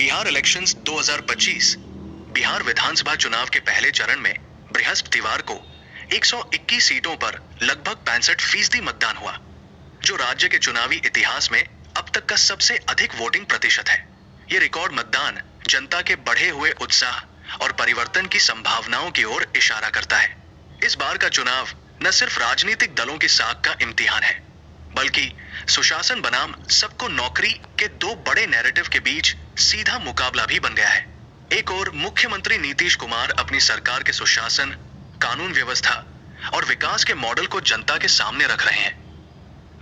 Bihar elections 2025 Bihar विधानसभा चुनाव के पहले चरण में बृहस्पतिवार को 121 सीटों पर लगभग 65% मतदान हुआ, जो राज्य के चुनावी इतिहास में अब तक का सबसे अधिक वोटिंग प्रतिशत है। ये रिकॉर्ड मतदान जनता के बढ़े हुए उत्साह और परिवर्तन की संभावनाओं की ओर इशारा करता है। इस बार का चुनाव न सिर्फ राजनीतिक दलों की साख का इम्तिहान है, बल्कि सुशासन बनाम सबको नौकरी के दो बड़े नैरेटिव के बीच सीधा मुकाबला भी बन गया है। एक ओर मुख्यमंत्री नीतीश कुमार अपनी सरकार के सुशासन, कानून व्यवस्था और विकास के मॉडल को जनता के सामने रख रहे हैं,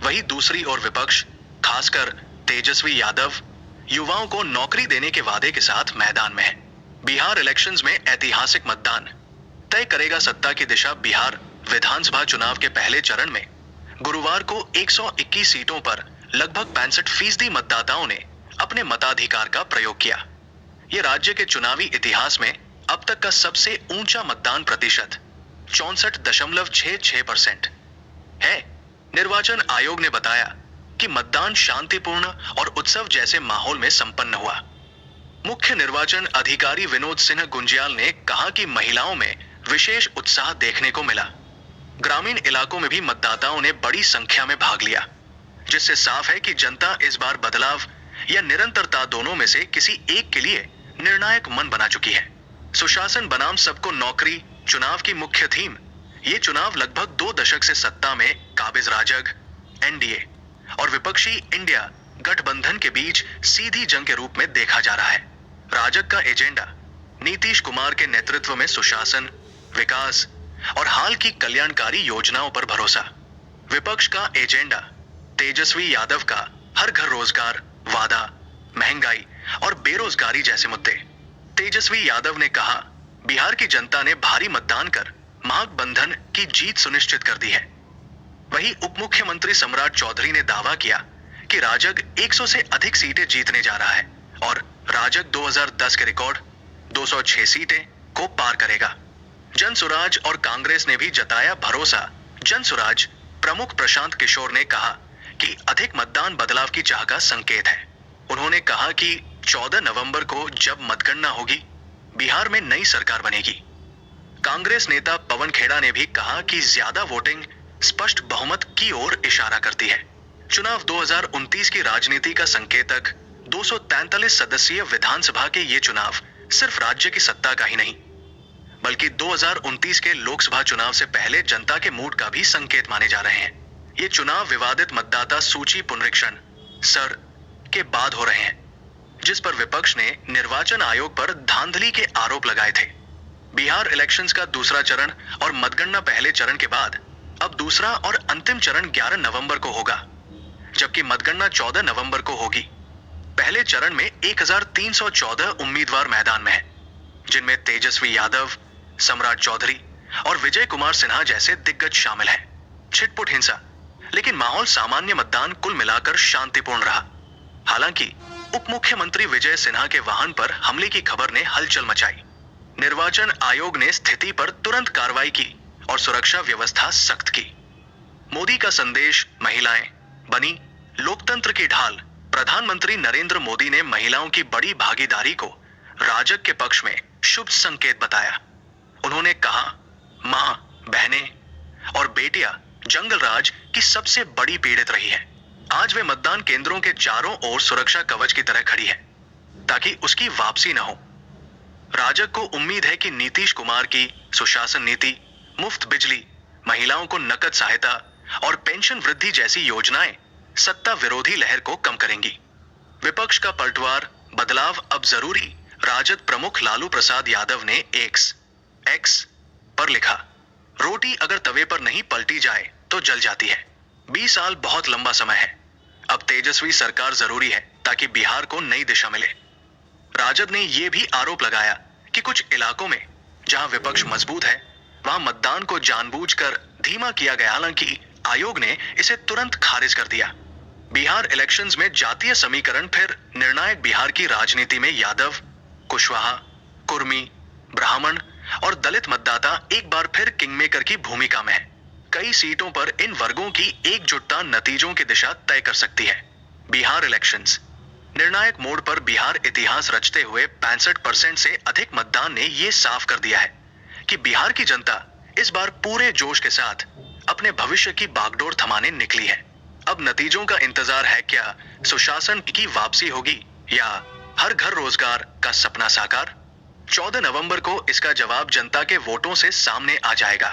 वहीं दूसरी ओर विपक्ष, खासकर तेजस्वी यादव, युवाओं को नौकरी देने के वादे के साथ मैदान में है। बिहार इलेक्शंस में ऐतिहासिक मतदान तय करेगा सत्ता की दिशा। बिहार विधानसभा चुनाव के पहले चरण में गुरुवार को 121 सीटों पर लगभग 65% मतदाताओं ने अपने मताधिकार का प्रयोग किया। ये राज्य के चुनावी इतिहास में अब तक का सबसे ऊंचा मतदान प्रतिशत 64.66% है। निर्वाचन आयोग ने बताया कि मतदान शांतिपूर्ण और उत्सव जैसे माहौल में संपन्न हुआ। मुख्य निर्वाचन अधिकारी विनोद सिन्हा गुंजियाल ने कहा कि महिलाओं में विशेष उत्साह देखने को मिला। ग्रामीण इलाकों में भी मतदाताओं ने बड़ी संख्या में भाग लिया, जिससे साफ है कि जनता इस बार बदलाव या निरंतरता दोनों में से किसी एक के लिए निर्णायक मन बना चुकी है। सुशासन बनाम सबको नौकरी चुनाव की मुख्य थीम। ये चुनाव लगभग 2 दशक से सत्ता में काबिज राजग, एनडीए और विपक्षी इंडिया गठबंधन के बीच सीधी जंग के रूप में देखा जा रहा है। राजग का एजेंडा नीतीश कुमार के नेतृत्व में सुशासन, विकास और हाल की कल्याणकारी योजनाओं पर भरोसा। विपक्ष का एजेंडा तेजस्वी यादव का हर घर रोजगार वादा, महंगाई और बेरोजगारी जैसे मुद्दे। तेजस्वी यादव ने कहा, बिहार की जनता ने भारी मतदान कर महागठबंधन की जीत सुनिश्चित कर दी है। वहीं उप मुख्यमंत्री सम्राट चौधरी ने दावा किया कि राजग 100 से अधिक सीटें जीतने जा रहा है और राजग 2010 के रिकॉर्ड 206 सीटें को पार करेगा। जनसुराज और कांग्रेस ने भी जताया भरोसा। जनसुराज प्रमुख प्रशांत किशोर ने कहा कि अधिक मतदान बदलाव की चाह का संकेत है। उन्होंने कहा कि 14 नवंबर को जब मतगणना होगी, बिहार में नई सरकार बनेगी। कांग्रेस नेता पवन खेड़ा ने भी कहा कि ज्यादा वोटिंग स्पष्ट बहुमत की ओर इशारा करती है। चुनाव 2029 की राजनीति का संकेतक 243 सदस्यीय विधानसभा के ये चुनाव सिर्फ राज्य की सत्ता का ही नहीं, बल्कि 2029 के लोकसभा चुनाव से पहले जनता के मूड का भी संकेत माने जा रहे हैं। ये चुनाव विवादित मतदाता सूची पुनरीक्षण सर के बाद हो रहे हैं, जिस पर विपक्ष ने निर्वाचन आयोग पर धांधली के आरोप लगाए थे। बिहार इलेक्शंस का दूसरा चरण और मतगणना पहले चरण के बाद अब दूसरा और अंतिम चरण 11 नवंबर को होगा, जबकि मतगणना 14 नवंबर को होगी। पहले चरण में 1314 उम्मीदवार मैदान में हैं, जिनमें तेजस्वी यादव, सम्राट चौधरी और विजय कुमार सिन्हा जैसे दिग्गज शामिल हैं। छिटपुट हिंसा, लेकिन माहौल सामान्य मतदान कुल मिलाकर शांतिपूर्ण रहा। हालांकि उप मुख्यमंत्री विजय सिन्हा के वाहन पर हमले की खबर ने हलचल मचाई। निर्वाचन आयोग ने स्थिति पर तुरंत कार्रवाई की और सुरक्षा व्यवस्था सख्त की। मोदी का संदेश, महिलाएं बनी लोकतंत्र की ढाल। प्रधानमंत्री नरेंद्र मोदी ने महिलाओं की बड़ी भागीदारी को राजग के पक्ष में शुभ संकेत बताया। उन्होंने कहा, मां, बहनें और बेटियां जंगल राज की सबसे बड़ी पीड़ित रही है। आज वे मतदान केंद्रों के चारों ओर सुरक्षा कवच की तरह खड़ी है, ताकि उसकी वापसी न हो। राजग को उम्मीद है कि नीतीश कुमार की सुशासन नीति, मुफ्त बिजली, महिलाओं को नकद सहायता और पेंशन वृद्धि जैसी योजनाएं सत्ता विरोधी लहर को कम करेंगी। विपक्ष का पलटवार, बदलाव अब जरूरी। राजद प्रमुख लालू प्रसाद यादव ने एक्स पर लिखा, रोटी अगर तवे पर नहीं पलटी जाए तो जल जाती है। 20 साल बहुत लंबा समय है। अब तेजस्वी सरकार जरूरी है ताकि बिहार को नई दिशा मिले। राजद ने यह भी आरोप लगाया कि कुछ इलाकों में जहां विपक्ष मजबूत है, वहां मतदान को जानबूझकर धीमा किया गया। हालांकि आयोग ने इसे तुरंत खारिज कर दिया। बिहार इलेक्शंस में जातीय समीकरण फिर निर्णायक। बिहार की राजनीति में यादव, कुशवाहा, कुर्मी, ब्राह्मण और दलित मतदाता एक बार फिर किंगमेकर की भूमिका में है। कई सीटों पर इन वर्गों की एकजुटता नतीजों की दिशा तय कर सकती है। बिहार इलेक्शंस निर्णायक मोड़ पर बिहार इतिहास रचते हुए 65% से अधिक मतदान ने ये साफ कर दिया है कि बिहार की जनता इस बार पूरे जोश के साथ अपने भविष्य की बागडोर थमाने निकली है। अब नतीजों का इंतजार है क्या सुशासन की वापसी होगी या हर घर रोजगार का सपना साकार? 14 नवंबर को इसका जवाब जनता के वोटों से सामने आ जाएगा।